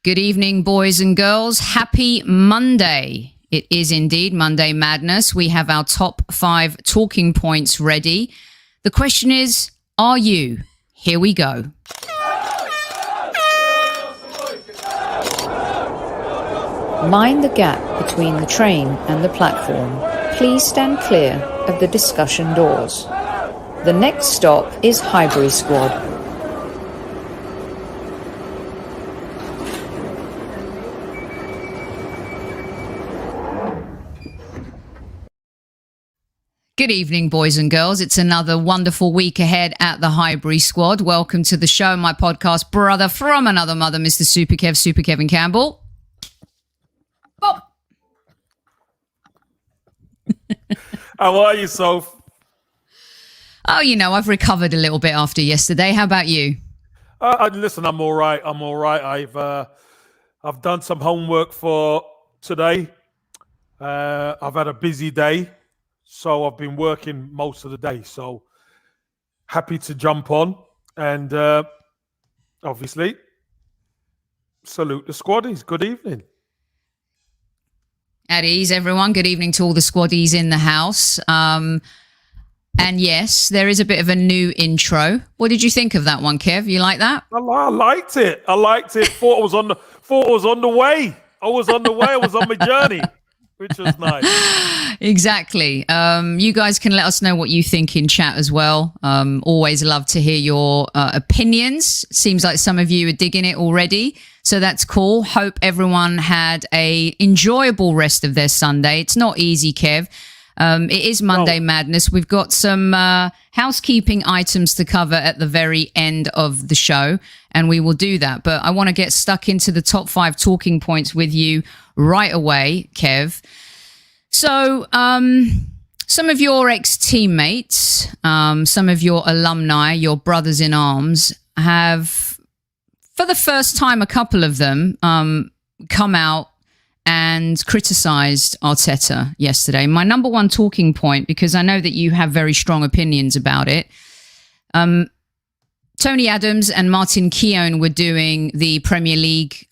Good evening, boys and girls. Happy Monday. It is indeed Monday Madness. We have our top 5 talking points ready. The question is, are you? Here we go. Mind the gap between the train and the platform. Please stand clear of the discussion doors. The next stop is Highbury Squad. Good evening, boys and girls. It's another wonderful week ahead at the Highbury Squad. Welcome to the show, my podcast brother from another mother, Mr. Super Kevin Campbell. Bob. How are you, Soph? Oh, you know, I've recovered a little bit after yesterday. How about you? Listen, I'm all right. I've done some homework for today. I've had a busy day. So I've been working most of the day. So happy to jump on and obviously salute the squaddies. Good evening. At ease, everyone. Good evening to all the squaddies in the house. And yes, there is a bit of a new intro. What did you think of that one, Kev? You like that? I liked it. Thought I was on the way. I was on my journey. Which was nice. Exactly. You guys can let us know what you think in chat as well. Always love to hear your opinions. Seems like some of you are digging it already. So that's cool. Hope everyone had a enjoyable rest of their Sunday. It's not easy, Kev. It is Monday Madness. We've got some housekeeping items to cover at the very end of the show, and we will do that. But I want to get stuck into the top 5 talking points with you right away, Kev. So some of your ex-teammates, some of your alumni, your brothers in arms, have, for the first time, a couple of them come out and criticised Arteta yesterday. My number one talking point, because I know that you have very strong opinions about it. Tony Adams and Martin Keown were doing the Premier League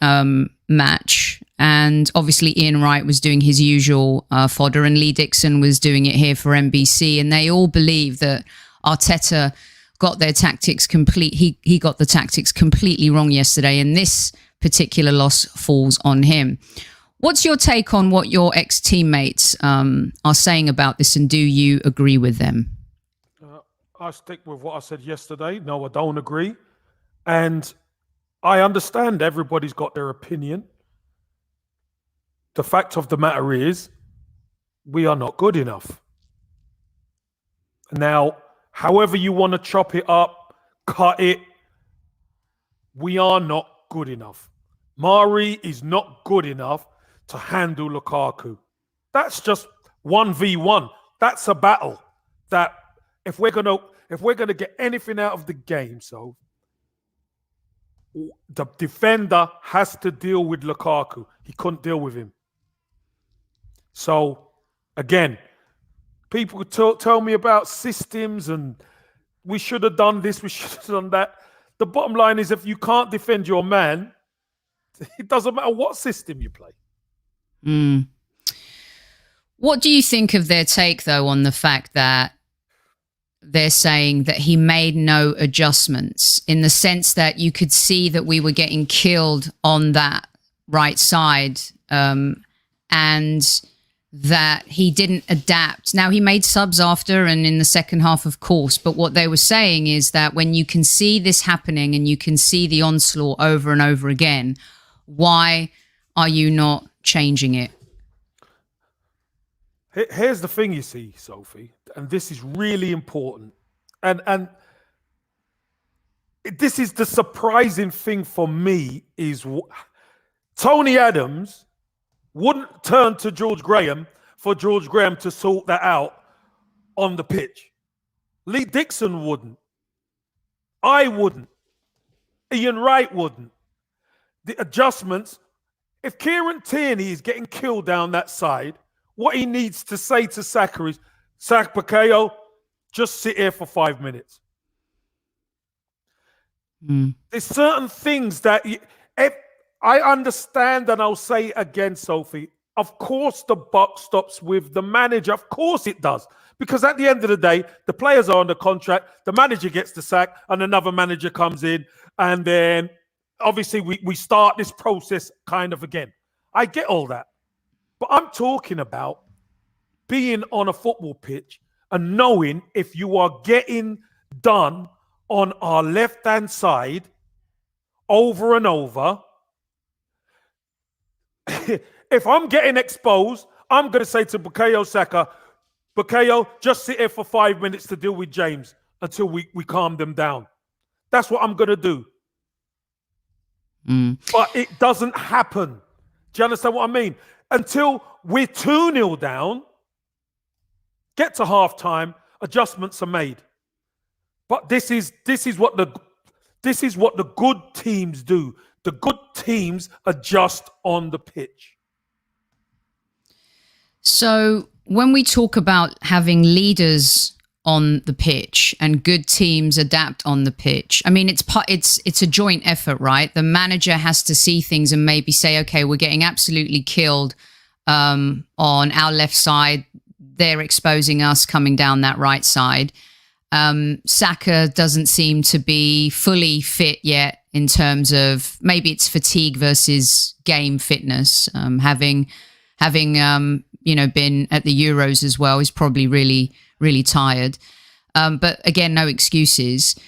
match, and obviously Ian Wright was doing his usual fodder, and Lee Dixon was doing it here for NBC, and they all believe that Arteta got their tactics he got the tactics completely wrong yesterday, and this particular loss falls on him. What's your take on what your ex-teammates are saying about this, and do you agree with them? I stick with what I said yesterday. No, I don't agree. And I understand everybody's got their opinion. The fact of the matter is, we are not good enough. Now, however you want to chop it up, cut it, we are not good enough. Mari is not good enough to handle Lukaku. That's just 1v1. That's a battle that if we're gonna get anything out of the game, so the defender has to deal with Lukaku. He couldn't deal with him. So again, people tell me about systems and we should have done this, we should have done that. The bottom line is, if you can't defend your man, it doesn't matter what system you play. What do you think of their take, though, on the fact that they're saying that he made no adjustments, in the sense that you could see that we were getting killed on that right side, and that he didn't adapt? Now, he made subs after and in the second half, of course, but what they were saying is that when you can see this happening and you can see the onslaught over and over again, why are you not changing it? Here's the thing, you see, Sophie, and this is really important. And this is the surprising thing for me, is Tony Adams wouldn't turn to George Graham for George Graham to sort that out on the pitch. Lee Dixon wouldn't. I wouldn't. Ian Wright wouldn't. The adjustments, if Kieran Tierney is getting killed down that side, what he needs to say to Saka is, Bukayo, just sit here for 5 minutes. There's certain things that I understand, and I'll say again, Sophie, of course the buck stops with the manager. Of course it does. Because at the end of the day, the players are under contract, the manager gets the sack, and another manager comes in, and then obviously we start this process kind of again. I get all that. But I'm talking about being on a football pitch and knowing if you are getting done on our left-hand side over and over. If I'm getting exposed, I'm going to say to Bukayo Saka, Bukayo, just sit here for 5 minutes to deal with James until we calm them down. That's what I'm going to do. But it doesn't happen. Do you understand what I mean? Until we're 2-0 down, get to halftime, adjustments are made. But this is what the good teams do. The good teams adjust on the pitch. So when we talk about having leaders on the pitch and good teams adapt on the pitch, I mean, it's a joint effort, right? The manager has to see things and maybe say, okay, we're getting absolutely killed on our left side. They're exposing us coming down that right side. Saka doesn't seem to be fully fit yet in terms of maybe it's fatigue versus game fitness. Having been at the Euros as well, he's probably really, really tired. But again, no excuses.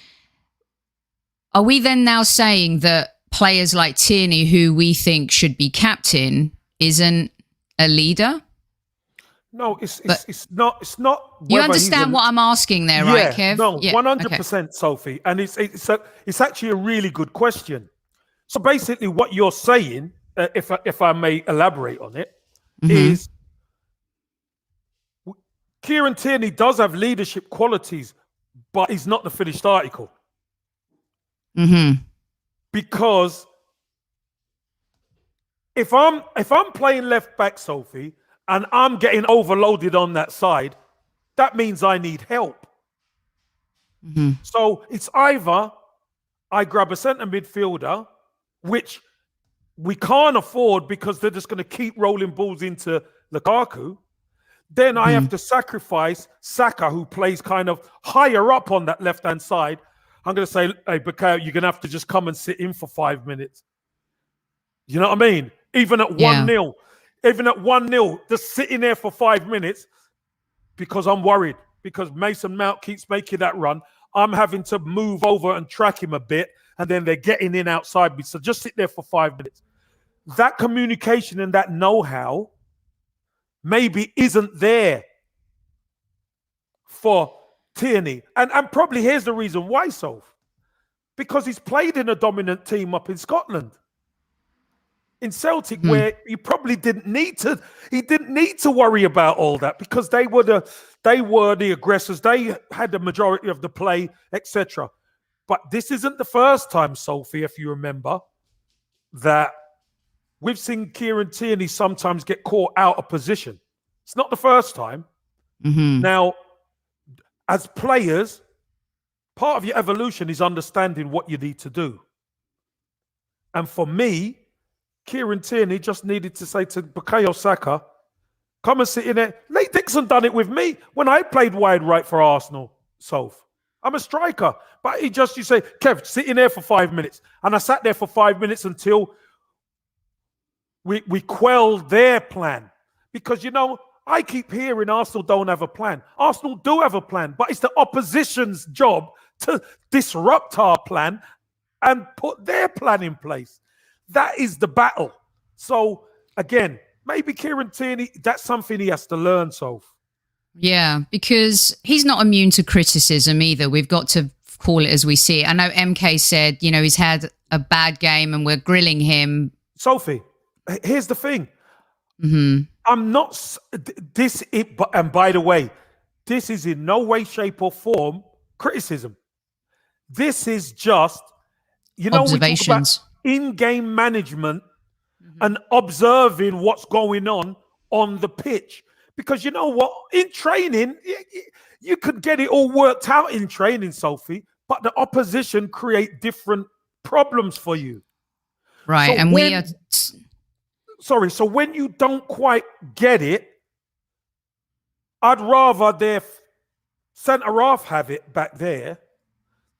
Are we then now saying that players like Tierney, who we think should be captain, isn't a leader? No, it's not. You understand what I'm asking there, right, Kev? No, yeah, 100%, okay. Sophie, and it's actually a really good question. So basically, what you're saying, if I may elaborate on it, is Kieran Tierney does have leadership qualities, but he's not the finished article. Because if I'm playing left back, Sophie, and I'm getting overloaded on that side, that means I need help. So it's either I grab a centre midfielder, which we can't afford because they're just going to keep rolling balls into Lukaku. Then I have to sacrifice Saka, who plays kind of higher up on that left-hand side. I'm going to say, hey, Bukayo, you're going to have to just come and sit in for 5 minutes. You know what I mean? Even at 1-0. Even at 1-0, just sitting there for 5 minutes because I'm worried. Because Mason Mount keeps making that run. I'm having to move over and track him a bit. And then they're getting in outside me. So just sit there for 5 minutes. That communication and that know-how maybe isn't there for Tierney. And probably here's the reason why, Soph. Because he's played in a dominant team up in Scotland. In Celtic, where he probably didn't need to worry about all that because they were the aggressors. They had the majority of the play, etc. But this isn't the first time, Sophie, if you remember, that we've seen Kieran Tierney sometimes get caught out of position. It's not the first time. Now, as players, part of your evolution is understanding what you need to do. And for me, Kieran Tierney just needed to say to Bukayo Saka, come and sit in there. Nate Dixon done it with me when I played wide right for Arsenal, Soph. I'm a striker. But you say, Kev, sit in there for 5 minutes. And I sat there for 5 minutes until we quelled their plan. Because, I keep hearing Arsenal don't have a plan. Arsenal do have a plan, but it's the opposition's job to disrupt our plan and put their plan in place. That is the battle. So, again, maybe Kieran Tierney, that's something he has to learn, Soph. Yeah, because he's not immune to criticism either. We've got to call it as we see it. I know MK said, he's had a bad game and we're grilling him. Sophie, here's the thing. I'm not... And by the way, this is in no way, shape or form criticism. This is just... observations. In-game management and observing what's going on the pitch. Because you know what? In training, you could get it all worked out in training, Sophie, but the opposition create different problems for you. Right. So And when, we are. sorry. So when you don't quite get it, I'd rather their centre half have it back there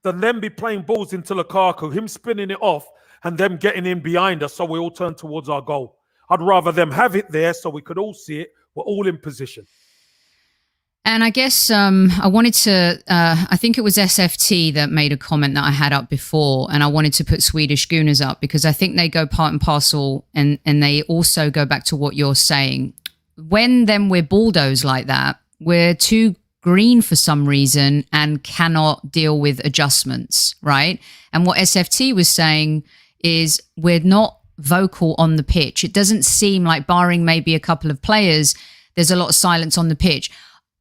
than them be playing balls into Lukaku, him spinning it off, and them getting in behind us so we all turn towards our goal. I'd rather them have it there so we could all see it. We're all in position. And I guess I wanted to, I think it was SFT that made a comment that I had up before, and I wanted to put Swedish Gooners up because I think they go part and parcel, and they also go back to what you're saying. When then we're bulldozed like that, we're too green for some reason and cannot deal with adjustments, right? And what SFT was saying is we're not vocal on the pitch. It doesn't seem like, barring maybe a couple of players, there's a lot of silence on the pitch.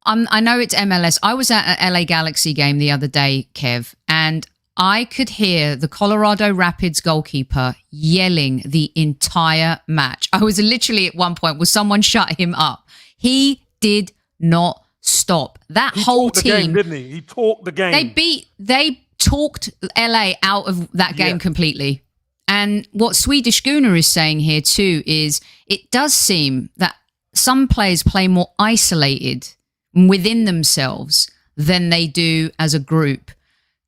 I know it's MLS. I was at an LA Galaxy game the other day, Kev, and I could hear the Colorado Rapids goalkeeper yelling the entire match. I was literally at one point, was someone shut him up? He did not stop. That whole team, game, didn't he? He talked the game. They talked LA out of that game completely. And what Swedish Gooner is saying here too is it does seem that some players play more isolated within themselves than they do as a group.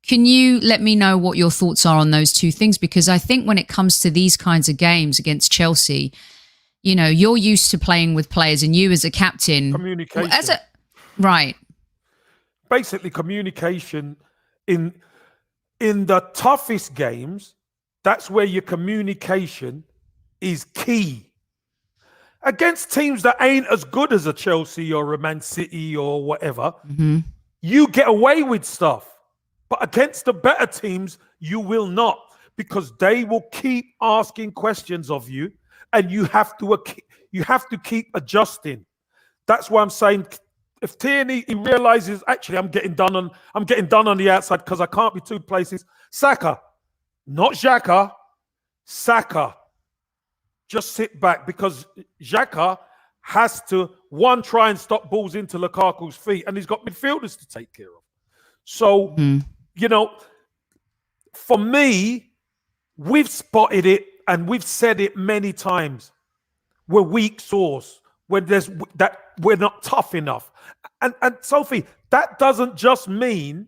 Can you let me know what your thoughts are on those two things? Because I think when it comes to these kinds of games against Chelsea, you know, you're used to playing with players, and you as a captain, communication. Right. Basically, communication in the toughest games, that's where your communication is key. Against teams that ain't as good as a Chelsea or a Man City or whatever, you get away with stuff. But against the better teams, you will not, because they will keep asking questions of you, and you have to keep adjusting. That's why I'm saying, if Tierney he realizes actually I'm getting done on the outside because I can't be two places. Saka, not Xhaka, Saka. Just sit back, because Xhaka has to, one, try and stop balls into Lukaku's feet, and he's got midfielders to take care of. So, you know, for me, we've spotted it and we've said it many times. We're weak sauce when there's that we're not tough enough. And Sophie, that doesn't just mean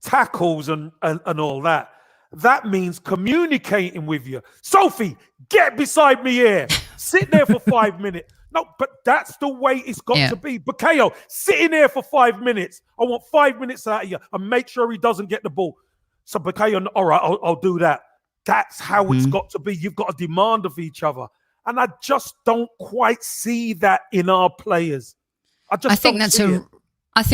tackles and all that. That means communicating with you. Sophie, get beside me here. Sit there for 5 minutes. No, but that's the way it's got to be. Bukayo, sit in there for 5 minutes. I want 5 minutes out of you, and make sure he doesn't get the ball. So Bukayo, all right, I'll do that. That's how it's got to be. You've got a demand of each other. And I just don't quite see that in our players. I think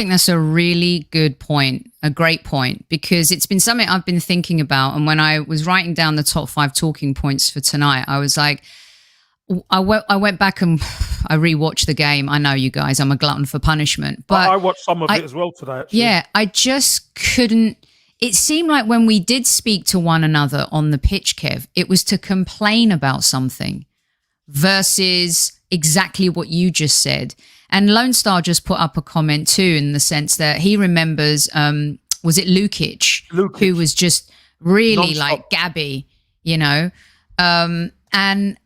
that's a really good point, a great point, because it's been something I've been thinking about. And when I was writing down the top 5 talking points for tonight, I was like, I went back and I rewatched the game. I know, you guys, I'm a glutton for punishment. But I watched some of it as well today, actually. Yeah, I just couldn't. It seemed like when we did speak to one another on the pitch, Kev, it was to complain about something versus exactly what you just said. And Lone Star just put up a comment too, in the sense that he remembers, was it Lukic, who was just really non-stop, like Gabby, you know? And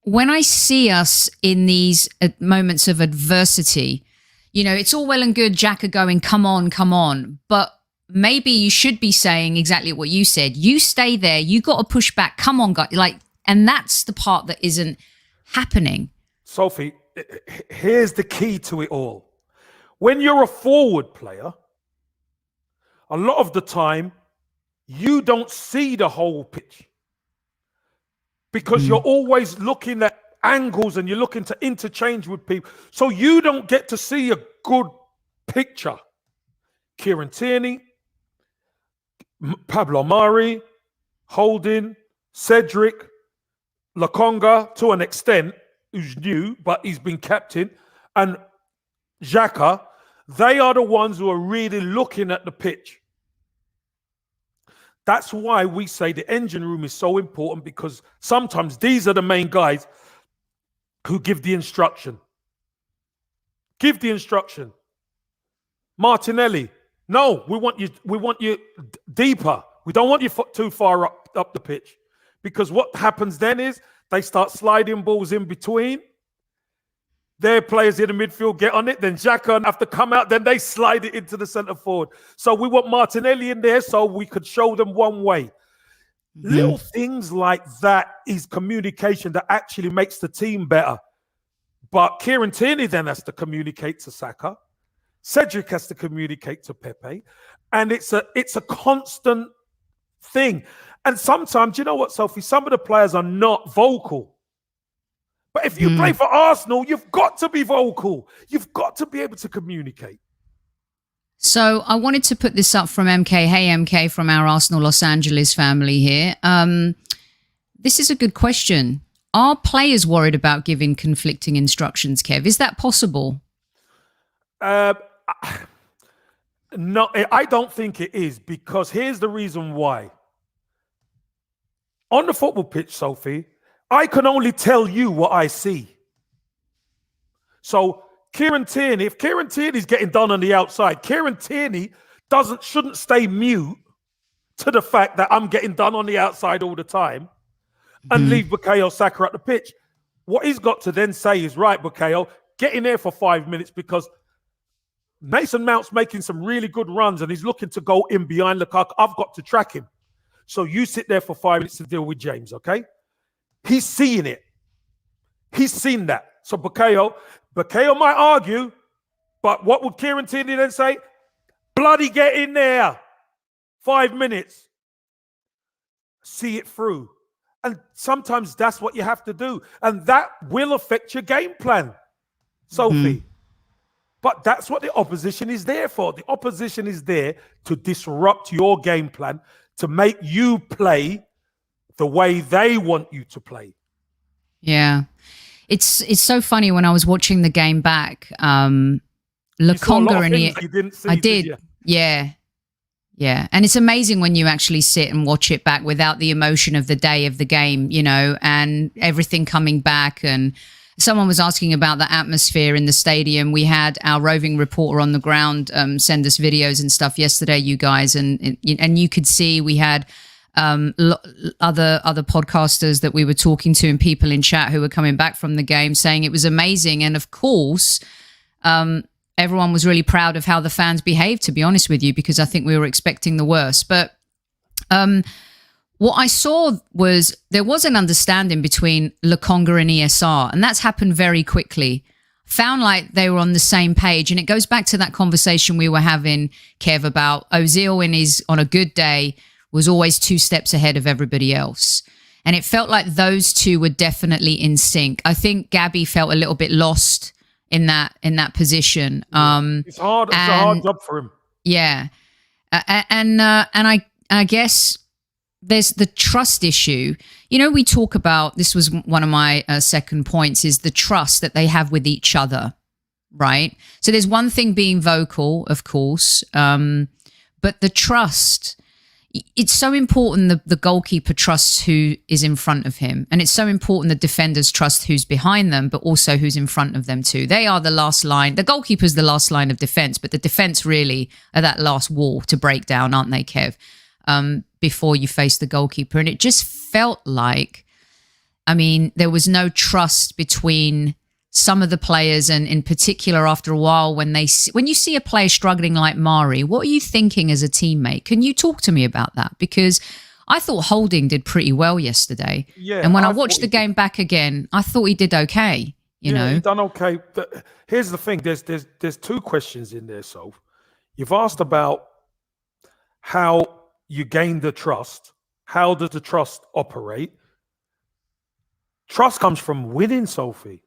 when I see us in these moments of adversity, you know, it's all well and good, Xhaka going, come on. But maybe you should be saying exactly what you said. You stay there. You got to push back. Come on, guys. Like, and that's the part that isn't happening. Sophie, here's the key to it all. When you're a forward player, a lot of the time, you don't see the whole pitch, because you're always looking at angles and you're looking to interchange with people. So you don't get to see a good picture. Kieran Tierney, Pablo Mari, Holding, Cedric, Lokonga to an extent, who's new, but he's been captain, and Xhaka, they are the ones who are really looking at the pitch. That's why we say the engine room is so important, because sometimes these are the main guys who give the instruction. Give the instruction. Martinelli, no, we want you deeper. We don't want you too far up the pitch. Because what happens then is they start sliding balls in between. Their players in the midfield get on it, then Xhaka have to come out, then they slide it into the centre forward. So we want Martinelli in there so we could show them one way. Little things like that is communication that actually makes the team better. But Kieran Tierney then has to communicate to Saka. Cedric has to communicate to Pepe. And it's a constant thing. And sometimes, you know what, Sophie? Some of the players are not vocal. But if you play for Arsenal, you've got to be vocal. You've got to be able to communicate. So I wanted to put this up from MK. Hey, MK, from our Arsenal Los Angeles family here. This is a good question. Are players worried about giving conflicting instructions, Kev? Is that possible? No, I don't think it is, because here's the reason why. On the football pitch, Sophie, I can only tell you what I see. So Kieran Tierney, if Kieran Tierney's getting done on the outside, Kieran Tierney shouldn't stay mute to the fact that I'm getting done on the outside all the time and leave Bukayo Saka at the pitch. What he's got to then say is, right, Bukayo, get in there for 5 minutes, because Mason Mount's making some really good runs and he's looking to go in behind Lukaku. I've got to track him. So you sit there for 5 minutes to deal with James, okay? He's seeing it. He's seen that. So Bukayo might argue, but what would Kieran Tierney then say? Bloody get in there. 5 minutes. See it through. And sometimes that's what you have to do. And that will affect your game plan, Sophie. But that's what the opposition is there for. The opposition is there to disrupt your game plan, to make you play the way they want you to play. Yeah. It's so funny when I was watching the game back. Lokonga and you didn't see, I did. Yeah. Yeah. And it's amazing when you actually sit and watch it back without the emotion of the day of the game, you know, and everything coming back. And someone was asking about the atmosphere in the stadium. We had our roving reporter on the ground send us videos and stuff yesterday, you guys, and you could see we had other podcasters that we were talking to and people in chat who were coming back from the game saying it was amazing. And of course, everyone was really proud of how the fans behaved, to be honest with you, because I think we were expecting the worst. But what I saw was there was an understanding between Lokonga and ESR, and that's happened very quickly. Found like they were on the same page, and it goes back to that conversation we were having, Kev, about Ozil on a good day was always 2 steps ahead of everybody else. And it felt like those two were definitely in sync. I think Gabby felt a little bit lost in that position. It's hard. It's a hard job for him. Yeah. And I guess there's the trust issue. You know, we talk about, this was one of my second points, is the trust that they have with each other, right? So there's one thing being vocal, of course, but the trust, it's so important the goalkeeper trusts who is in front of him. And it's so important the defenders trust who's behind them, but also who's in front of them too. They are the last line. The goalkeeper's the last line of defense, but the defense really are that last wall to break down, aren't they, Kev? Before you face the goalkeeper. And it just felt like, I mean, there was no trust between some of the players, and in particular after a while when you see a player struggling like Mari, what are you thinking as a teammate? Can you talk to me about that? Because I thought Holding did pretty well yesterday. Yeah, and when I watched the game back again, I thought he did okay. You know, he done okay. Here's the thing. There's 2 questions in there, so you've asked about how you gain the trust. How does the trust operate? Trust comes from winning, Sophie.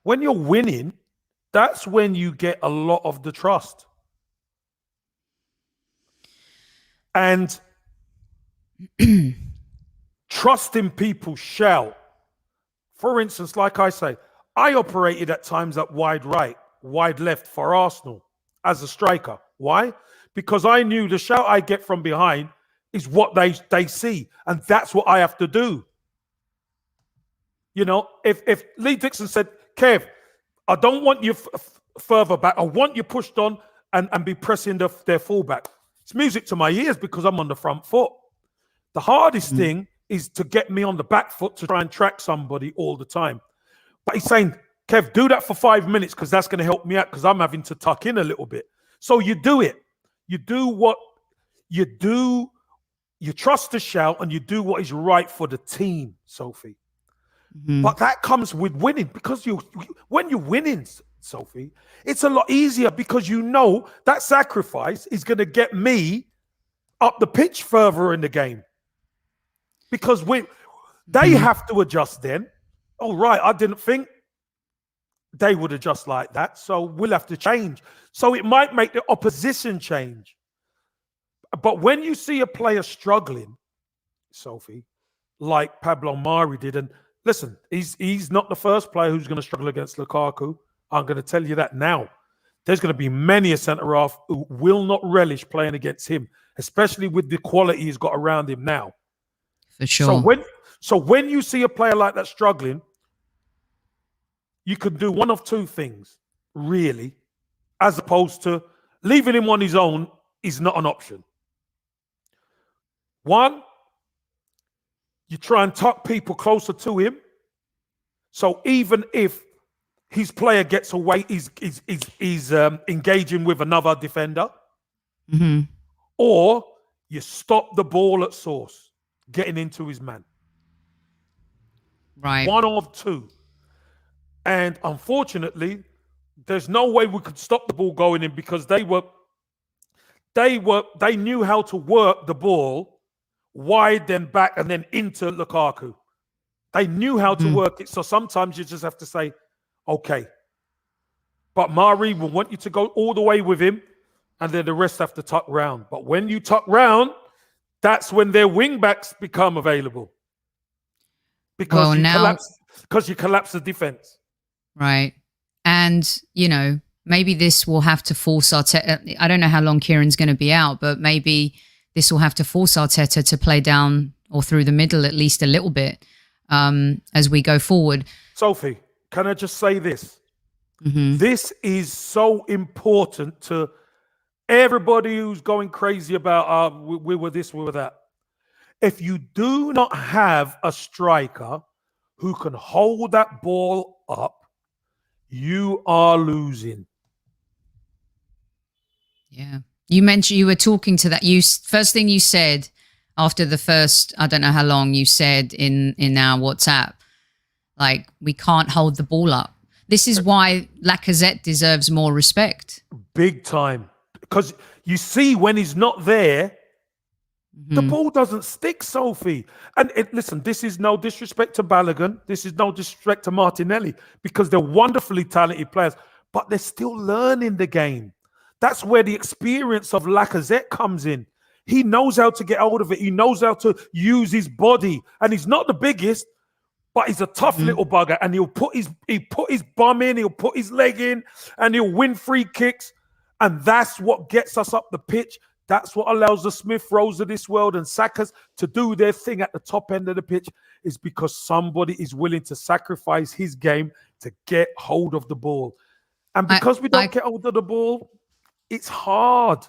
When you're winning, that's when you get a lot of the trust. And trusting people shout. For instance, like I say, I operated at times at wide right, wide left for Arsenal as a striker. Why? Because I knew the shout I get from behind is what they see. And that's what I have to do. You know, if Lee Dixon said, Kev, I don't want you further back. I want you pushed on and be pressing their fullback. It's music to my ears because I'm on the front foot. The hardest thing is to get me on the back foot to try and track somebody all the time. But he's saying, Kev, do that for 5 minutes because that's going to help me out because I'm having to tuck in a little bit. So you do it. You do what you do. You trust the shout and you do what is right for the team, Sophie. Mm-hmm. But that comes with winning because when you're winning, Sophie, it's a lot easier because you know that sacrifice is going to get me up the pitch further in the game. Because they have to adjust then. Oh, right, I didn't think they would adjust like that, so we'll have to change. So it might make the opposition change. But when you see a player struggling, Sophie, like Pablo Mari did, and listen, he's not the first player who's going to struggle against Lukaku. I'm going to tell you that now. There's going to be many a centre-half who will not relish playing against him, especially with the quality he's got around him now. For sure. So when you see a player like that struggling, you can do one of two things, really, as opposed to leaving him on his own is not an option. One, you try and tuck people closer to him. So even if his player gets away, he's engaging with another defender. Mm-hmm. Or you stop the ball at source, getting into his man. Right. One of two. And unfortunately, there's no way we could stop the ball going in because they knew how to work the ball wide, then back, and then into Lukaku. They knew how to work it. So sometimes you just have to say, okay. But Mari will want you to go all the way with him, and then the rest have to tuck round. But when you tuck round, that's when their wing backs become available. Because you collapse the defense. Right. And, maybe this will have to force Arteta. I don't know how long Kieran's going to be out, but maybe this will have to force Arteta to play down or through the middle at least a little bit as we go forward. Sophie, can I just say this? Mm-hmm. This is so important to everybody who's going crazy about we were this, we were that. If you do not have a striker who can hold that ball up, you are losing. Yeah. You were talking to that. First thing you said after the first, I don't know how long you said in our WhatsApp, like, we can't hold the ball up. This is why Lacazette deserves more respect. Big time. Because you see when he's not there, the ball doesn't stick, Sophie. And listen, this is no disrespect to Balogun. This is no disrespect to Martinelli because they're wonderfully talented players, but they're still learning the game. That's where the experience of Lacazette comes in. He knows how to get hold of it. He knows how to use his body. And he's not the biggest, but he's a tough little bugger. And he'll put his bum in, he'll put his leg in, and he'll win free kicks. And that's what gets us up the pitch. That's what allows the Smith Rowes of this world and Sakas to do their thing at the top end of the pitch, is because somebody is willing to sacrifice his game to get hold of the ball. And because we don't get hold of the ball, it's hard.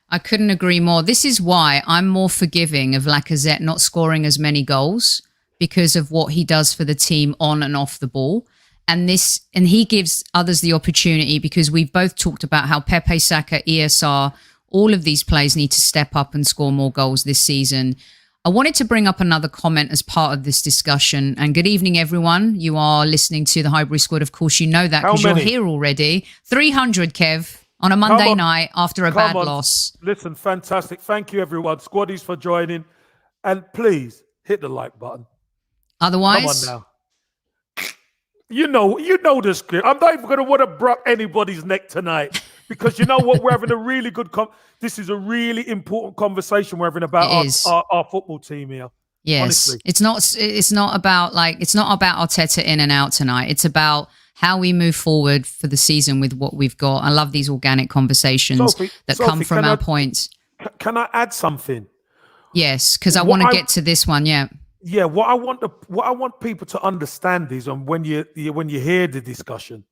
I couldn't agree more. This is why I'm more forgiving of Lacazette not scoring as many goals, because of what he does for the team on and off the ball. And he gives others the opportunity, because we've both talked about how Pepe, Saka, ESR, all of these players need to step up and score more goals this season. I wanted to bring up another comment as part of this discussion. And good evening, everyone. You are listening to the Highbury Squad. Of course, you know that because you're here already. 300, Kev, on a Monday night after a bad loss. Listen, fantastic. Thank you, everyone. Squaddies for joining. And please hit the like button. Otherwise... Come on now. You know the script. I'm not even going to want to break anybody's neck tonight, because you know what? We're having a really good this is a really important conversation we're having about our football team here. Yes. Honestly. It's not about Arteta in and out tonight. It's about how we move forward for the season with what we've got. I love these organic conversations that come from our points. Can I add something? Yes, because I want to get to this one. Yeah. Yeah, what I want people to understand is, and when you hear the discussion,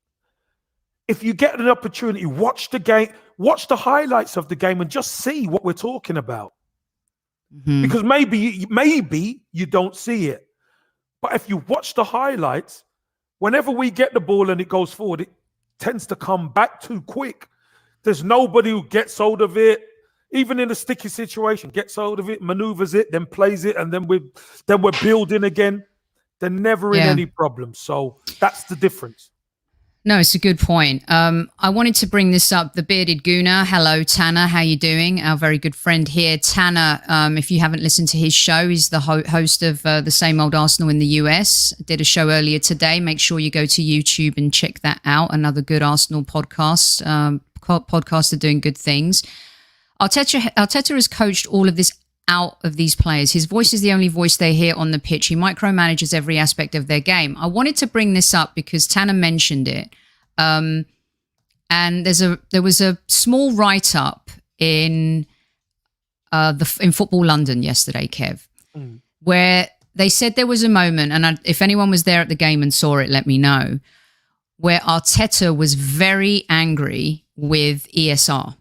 if you get an opportunity, watch the game, watch the highlights of the game, and just see what we're talking about. Because maybe you don't see it. But if you watch the highlights, whenever we get the ball and it goes forward, it tends to come back too quick. There's nobody who gets hold of it, even in a sticky situation, gets hold of it, maneuvers it, then plays it, and then we're building again. They're never in any problem. So that's the difference. No, it's a good point. I wanted to bring this up. The Bearded Gooner. Hello, Tanner. How you doing? Our very good friend here. Tanner, if you haven't listened to his show, he's the host of The Same Old Arsenal in the US. Did a show earlier today. Make sure you go to YouTube and check that out. Another good Arsenal podcast. Podcasts are doing good things. Arteta has coached all of this out of these players. His voice is the only voice they hear on the pitch. He micromanages every aspect of their game. I wanted to bring this up because Tanner mentioned it. And there was a small write-up in Football London yesterday, Kev, where they said there was a moment, and if anyone was there at the game and saw it, let me know, where Arteta was very angry with ESR.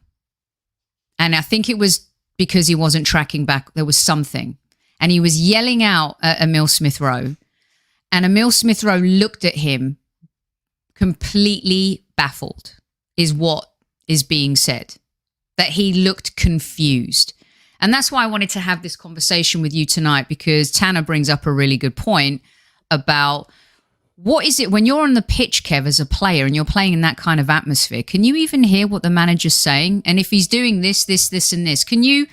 And I think it was because he wasn't tracking back. There was something. And he was yelling out at Emile Smith-Rowe. And Emile Smith-Rowe looked at him completely baffled, is what is being said. That he looked confused. And that's why I wanted to have this conversation with you tonight, because Tanner brings up a really good point about what is it when you're on the pitch, Kev, as a player and you're playing in that kind of atmosphere, can you even hear what the manager's saying? And if he's doing this, and this, can you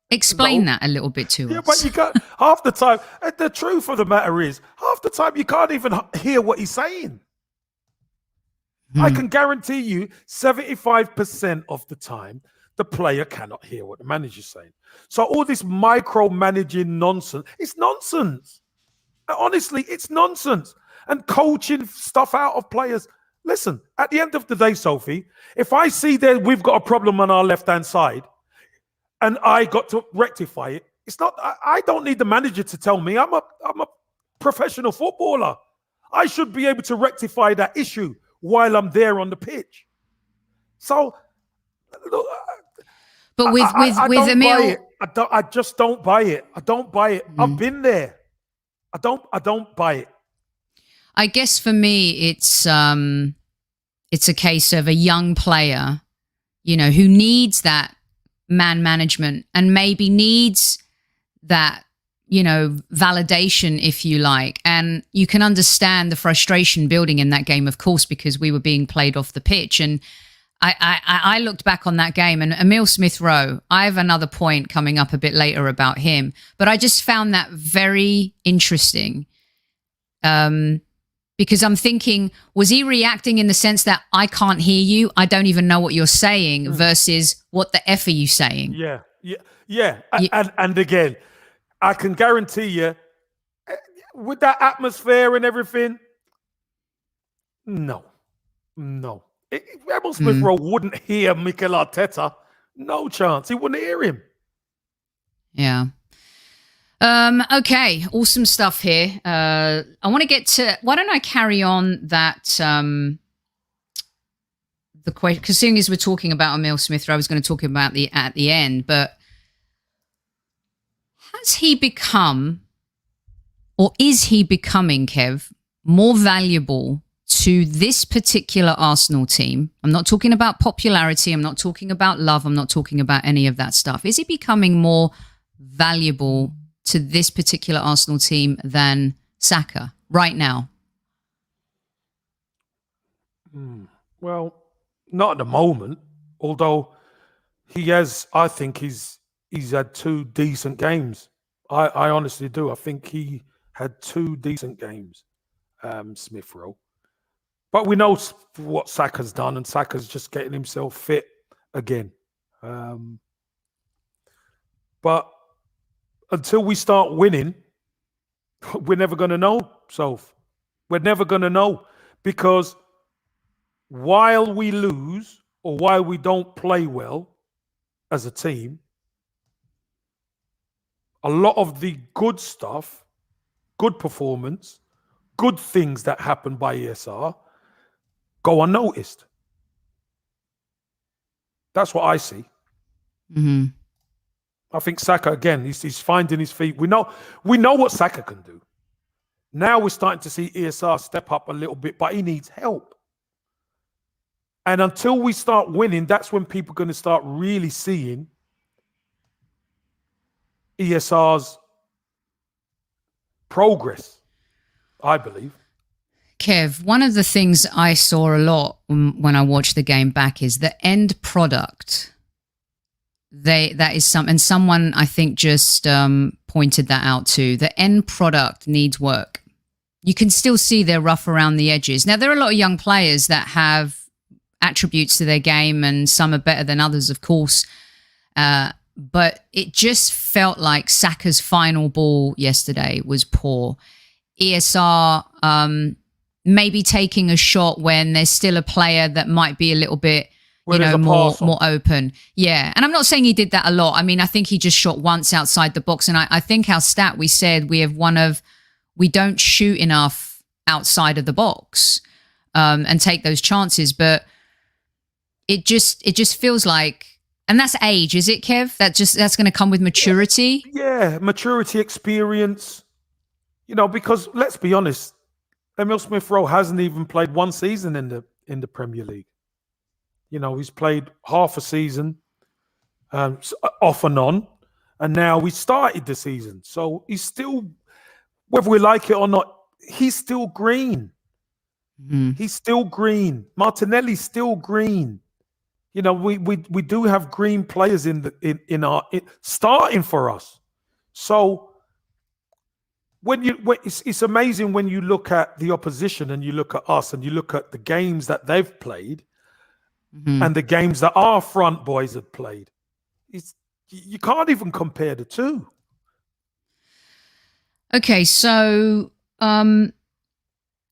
explain that a little bit to us? Yeah, but you got half the time. The truth of the matter is, half the time you can't even hear what he's saying. I can guarantee you 75% of the time, the player cannot hear what the manager's saying. So all this micromanaging nonsense, it's nonsense. Honestly, it's nonsense. And coaching stuff out of players. Listen, at the end of the day, Sophie, if I see that we've got a problem on our left-hand side and I got to rectify it, it's not. I don't need the manager to tell me. I'm a professional footballer. I should be able to rectify that issue while I'm there on the pitch. So, look, but with Emile, I just don't buy it. I don't buy it. I've been there. I don't buy it. I guess for me, it's a case of a young player, who needs that man management and maybe needs that, validation, if you like. And you can understand the frustration building in that game, of course, because we were being played off the pitch. And I looked back on that game, and Emile Smith-Rowe, I have another point coming up a bit later about him, but I just found that very interesting. Because I'm thinking, was he reacting in the sense that I can't hear you, I don't even know what you're saying, versus what the F are you saying? Yeah. And again, I can guarantee you, with that atmosphere and everything, no. Emile Smith-Rowe wouldn't hear Mikel Arteta. No chance. He wouldn't hear him. Yeah. Okay, awesome stuff here. I want to get to, why don't I carry on that, the question, because seeing as we're talking about Emile Smith-Rowe, I was going to talk about at the end, but has he become, or is he becoming, Kev, more valuable to this particular Arsenal team? I'm not talking about popularity, I'm not talking about love, I'm not talking about any of that stuff. Is he becoming more valuable to this particular Arsenal team than Saka right now? Well, not at the moment. Although he has, I think he's had two decent games. I honestly do. I think he had two decent games, Smith-Rowe. But we know what Saka's done, and Saka's just getting himself fit again. But until we start winning, we're never going to know, Soph. We're never going to know, because while we lose or while we don't play well as a team, a lot of the good stuff, good performance, good things that happen by ESR go unnoticed. That's what I see. I think Saka again. He's finding his feet. We know what Saka can do. Now we're starting to see ESR step up a little bit, but he needs help. And until we start winning, that's when people are going to start really seeing ESR's progress, I believe. Kev, one of the things I saw a lot when I watched the game back is the end product. That is and someone I think just pointed that out too. The end product needs work. You can still see they're rough around the edges. Now, there are a lot of young players that have attributes to their game, and some are better than others, of course. But it just felt like Saka's final ball yesterday was poor. ESR maybe taking a shot when there's still a player that might be a little bit, more open. Yeah. And I'm not saying he did that a lot. I mean, I think he just shot once outside the box. And I think our stat, we said we don't shoot enough outside of the box and take those chances. But it just feels like, and that's age, is it, Kev? That's going to come with maturity. Yeah, maturity, experience. Because let's be honest, Emile Smith-Rowe hasn't even played one season in the Premier League. He's played half a season, off and on, and now we started the season. So he's still, whether we like it or not, he's still green. He's still green. Martinelli's still green. We do have green players in our starting for us. So it's amazing when you look at the opposition and you look at us and you look at the games that they've played and the games that our front boys have played. You can't even compare the two. Okay, so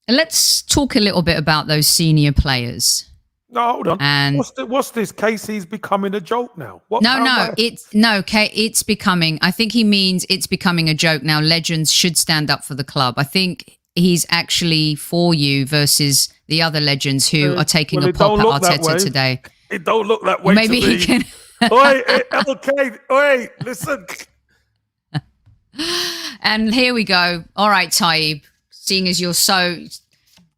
let's talk a little bit about those senior players. No, hold on. And what's this? Casey's becoming a joke now. It's becoming. I think he means it's becoming a joke now. Legends should stand up for the club. I think he's actually for you versus the other legends who are taking a pop at Arteta today. It don't look that way. Maybe to me. he can. Okay, listen. And here we go. All right, Taib. Seeing as you're so.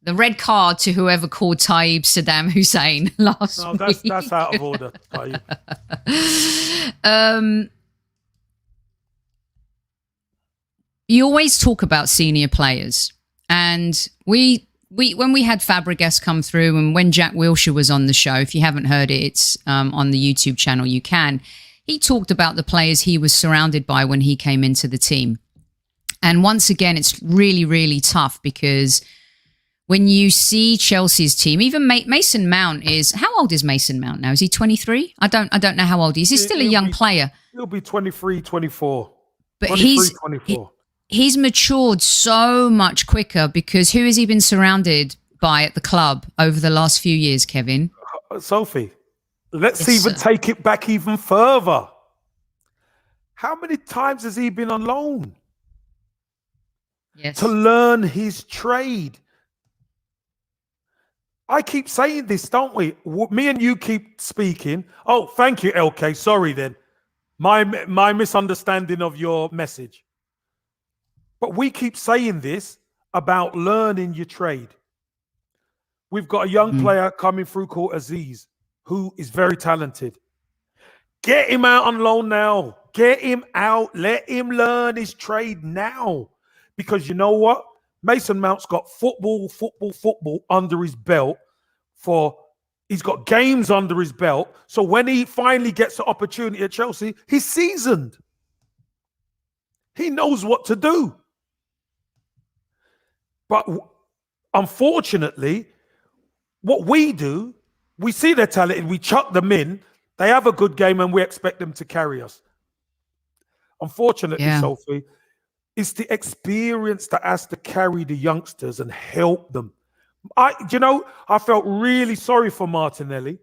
The red card to whoever called Taib Saddam Hussein last week. That's out of order, Taib. You always talk about senior players. And when we had Fabregas come through and when Jack Wilshere was on the show, if you haven't heard it, it's on the YouTube channel, you can. He talked about the players he was surrounded by when he came into the team. And once again, it's really, really tough because when you see Chelsea's team, even Mason Mount is, how old is Mason Mount now? Is he 23? I don't know how old he is. He's still a young player. He'll be 23, 24. But he's matured so much quicker because who has he been surrounded by at the club over the last few years, Kevin? Sophie, let's even take it back even further. How many times has he been on loan? Yes. To learn his trade. I keep saying this, don't we? Me and you keep speaking. Oh, thank you, LK. Sorry then. My misunderstanding of your message. But we keep saying this about learning your trade. We've got a young player coming through called Aziz, who is very talented. Get him out on loan now. Get him out. Let him learn his trade now. Because you know what? Mason Mount's got football under his belt. He's got games under his belt. So when he finally gets the opportunity at Chelsea, he's seasoned. He knows what to do. But unfortunately, what we do, we see they're talented, we chuck them in, they have a good game and we expect them to carry us. Unfortunately, Sophie, it's the experience that has to carry the youngsters and help them. I felt really sorry for Martinelli.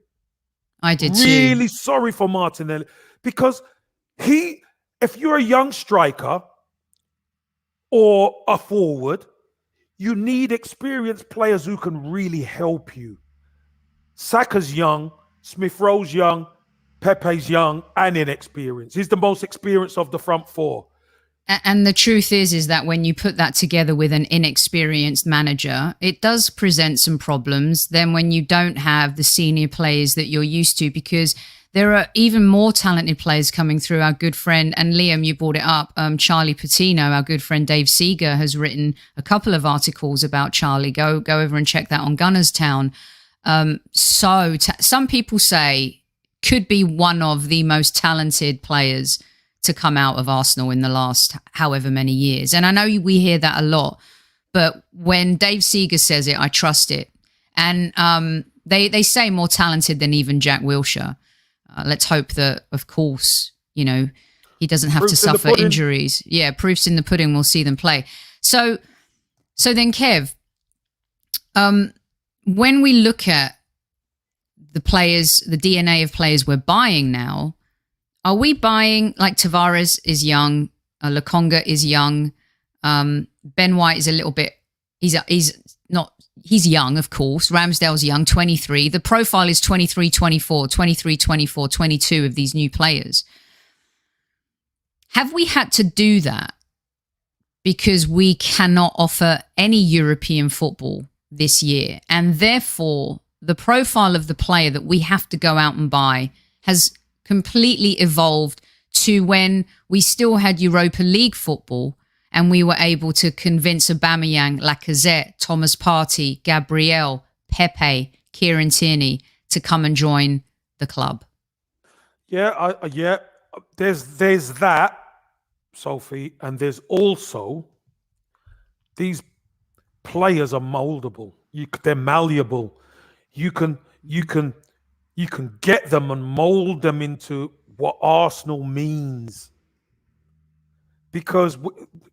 I did too. Really sorry for Martinelli because if you're a young striker or a forward, you need experienced players who can really help you. Saka's young, Smith-Rowe's young, Pepe's young and inexperienced. He's the most experienced of the front four. And the truth is that when you put that together with an inexperienced manager, it does present some problems than when you don't have the senior players that you're used to, because there are even more talented players coming through. Our good friend, and Liam, you brought it up, Charlie Patino, our good friend Dave Seeger has written a couple of articles about Charlie. Go over and check that on Gunners Town. Some people say could be one of the most talented players to come out of Arsenal in the last however many years. And I know we hear that a lot, but when Dave Seeger says it, I trust it. And they say more talented than even Jack Wilshere. Let's hope that, of course, he doesn't have to suffer injuries. Yeah, proof's in the pudding. We'll see them play. So then, Kev, when we look at the players, the DNA of players we're buying now, are we buying, like Tavares is young, Lokonga is young, Ben White is a little bit, he's young, of course. Ramsdale's young, 23. The profile is 23, 24, 23, 24, 22 of these new players. Have we had to do that because we cannot offer any European football this year? And therefore, the profile of the player that we have to go out and buy has completely evolved to when we still had Europa League football and we were able to convince Aubameyang, Lacazette, Thomas Partey, Gabriel, Pepe, Kieran Tierney to come and join the club. Yeah, there's that, Sophie, and there's also these players are moldable. They're malleable. You can get them and mold them into what Arsenal means. Because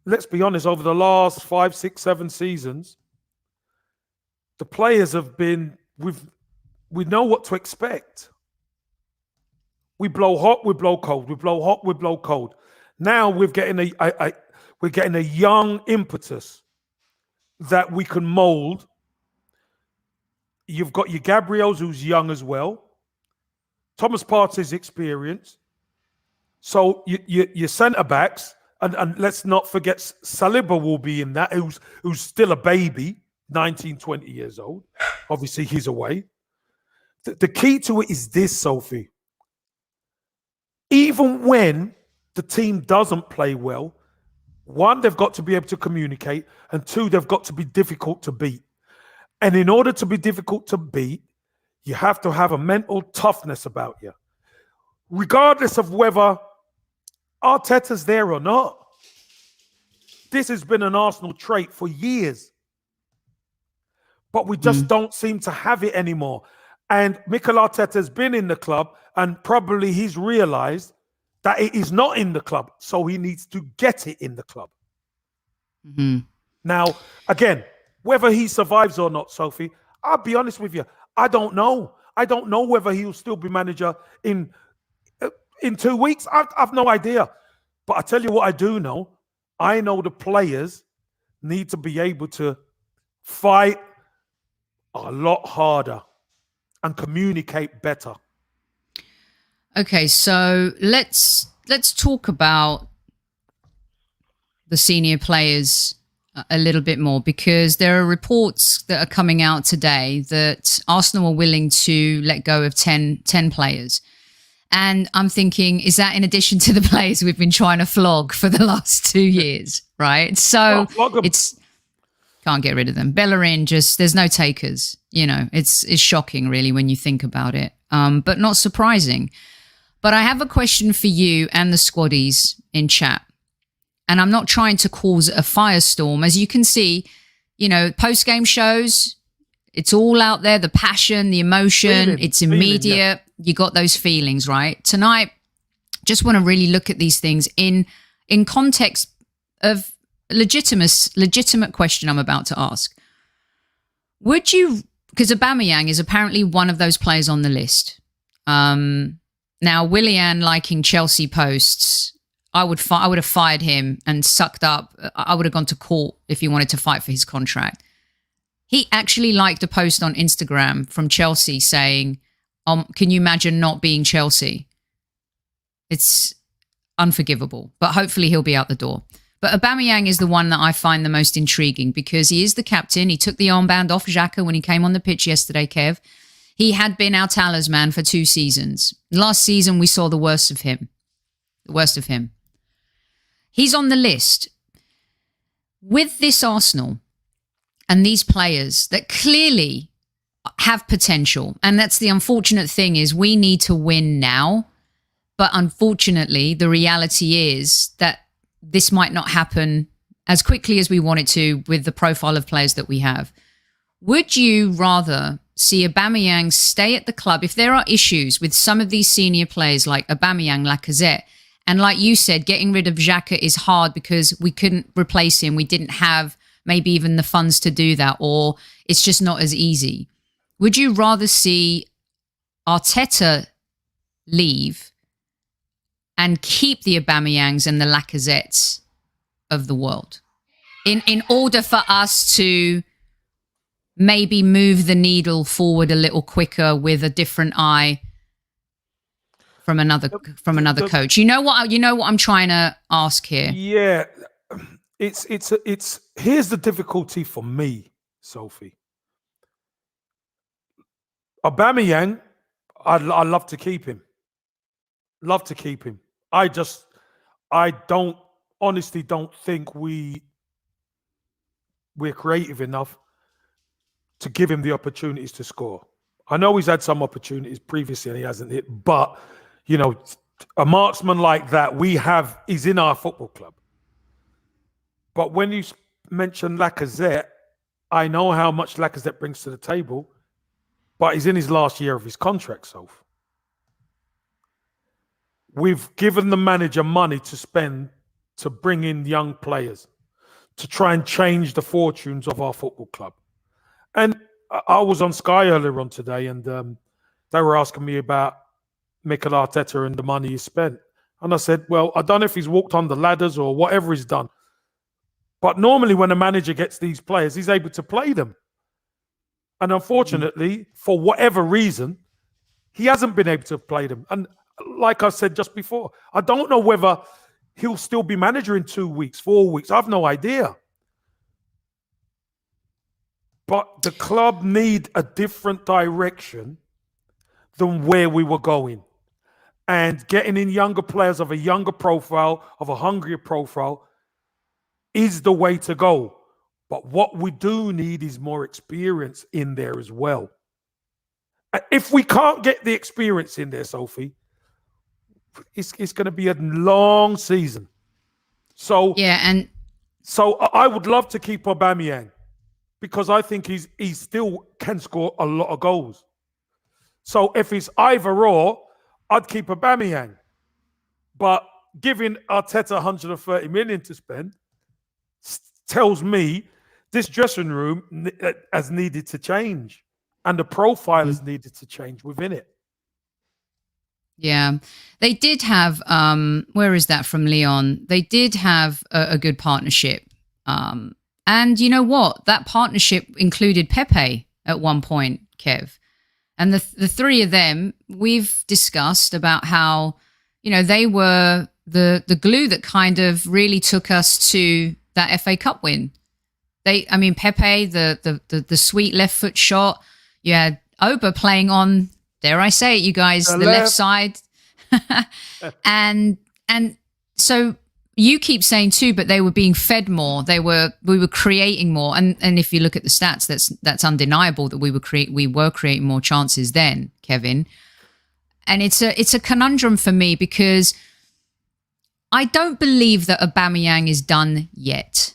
let's be honest, over the last 5, 6, 7 seasons, the players have been, we know what to expect. We blow hot, we blow cold. We blow hot, we blow cold. Now we're getting a young impetus that we can mold. You've got your Gabriels, who's young as well. Thomas Partey's experienced. So your centre backs, and let's not forget Saliba will be in that, who's still a baby, 19, 20 years old. Obviously, he's away. The key to it is this, Sophie. Even when the team doesn't play well, one, they've got to be able to communicate, and two, they've got to be difficult to beat. And in order to be difficult to beat, you have to have a mental toughness about you, regardless of whether Arteta's there or not. This has been an Arsenal trait for years, but we just don't seem to have it anymore. And Mikel Arteta's been in the club, and probably he's realized that it is not in the club, so he needs to get it in the club. Mm-hmm. Now, again, whether he survives or not, Sophie, I'll be honest with you, I don't know. I don't know whether he'll still be manager in 2 weeks. I've no idea. But I tell you what I do know. I know the players need to be able to fight a lot harder and communicate better. Okay, so let's talk about the senior players a little bit more, because there are reports that are coming out today that Arsenal are willing to let go of 10 players. And I'm thinking, is that in addition to the players we've been trying to flog for the last 2 years, right? So it's can't get rid of them. Bellerin, there's no takers. It's shocking really when you think about it, but not surprising. But I have a question for you and the squaddies in chat. And I'm not trying to cause a firestorm. As you can see, post-game shows, it's all out there, the passion, the emotion, it's immediate. Yeah. You got those feelings, right? Tonight, just want to really look at these things in context of legitimate question I'm about to ask. Would you, because Aubameyang is apparently one of those players on the list. Now, Willian liking Chelsea posts, I would have fired him and sucked up. I would have gone to court if he wanted to fight for his contract. He actually liked a post on Instagram from Chelsea saying, can you imagine not being Chelsea? It's unforgivable, but hopefully he'll be out the door. But Aubameyang is the one that I find the most intriguing because he is the captain. He took the armband off Xhaka when he came on the pitch yesterday, Kev. He had been our talisman for 2 seasons. Last season, we saw the worst of him. The worst of him. He's on the list. With this Arsenal and these players that clearly have potential, and that's the unfortunate thing is we need to win now. But unfortunately, the reality is that this might not happen as quickly as we want it to with the profile of players that we have. Would you rather see Aubameyang stay at the club if there are issues with some of these senior players like Aubameyang, Lacazette, and like you said, getting rid of Xhaka is hard because we couldn't replace him. We didn't have maybe even the funds to do that, or it's just not as easy. Would you rather see Arteta leave and keep the Aubameyangs and the Lacazettes of the world in order for us to maybe move the needle forward a little quicker with a different eye from another coach? You know what I'm trying to ask here? Yeah, it's here's the difficulty for me, Sophie. Aubameyang, I love to keep him. Love to keep him. I honestly don't think we're creative enough to give him the opportunities to score. I know he's had some opportunities previously and he hasn't hit, but you know, a marksman like that is in our football club. But when you mention Lacazette, I know how much Lacazette brings to the table, but he's in his last year of his contract, Soph. We've given the manager money to spend to bring in young players to try and change the fortunes of our football club. And I was on Sky earlier on today and they were asking me about Mikel Arteta and the money he spent. And I said, well, I don't know if he's walked on the ladders or whatever he's done. But normally when a manager gets these players, he's able to play them. And unfortunately, for whatever reason, he hasn't been able to play them. And like I said just before, I don't know whether he'll still be manager in 2 weeks, 4 weeks. I have no idea. But the club need a different direction than where we were going. And getting in younger players of a younger profile, of a hungrier profile, is the way to go. But what we do need is more experience in there as well. If we can't get the experience in there, Sophie, it's going to be a long season. So I would love to keep Aubameyang because I think he still can score a lot of goals. So if it's either or, I'd keep Aubameyang. But giving Arteta 130 million to spend tells me this dressing room has needed to change and the profile has needed to change within it. Yeah, they did have, where is that from Leon? They did have a good partnership. And you know what? That partnership included Pepe at one point, Kev. And the three of them, we've discussed about how, you know, they were the glue that kind of really took us to that FA Cup win. Pepe, the sweet left foot shot. You had Oba playing on, dare I say it, you guys, the left side. and so you keep saying too, but they were being fed more. We were creating more. And if you look at the stats, that's undeniable that we were creating more chances then, Kevin. And it's a conundrum for me because I don't believe that Aubameyang is done yet.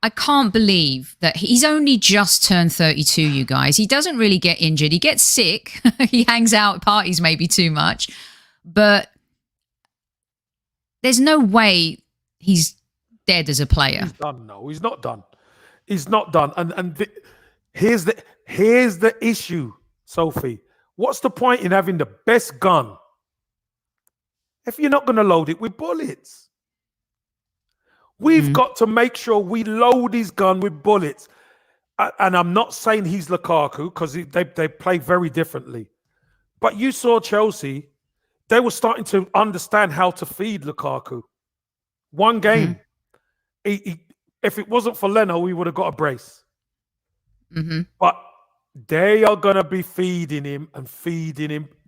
I can't believe that he's only just turned 32, you guys. He doesn't really get injured. He gets sick. He hangs out at parties maybe too much. But there's no way he's dead as a player. He's done. No, he's not done. He's not done. Here's the issue, Sophie. What's the point in having the best gun if you're not going to load it with bullets? We've got to make sure we load his gun with bullets. And I'm not saying he's Lukaku because they play very differently. But you saw Chelsea they were starting to understand how to feed Lukaku. One game. If it wasn't for Leno, we would have got a brace. But they are going to be feeding him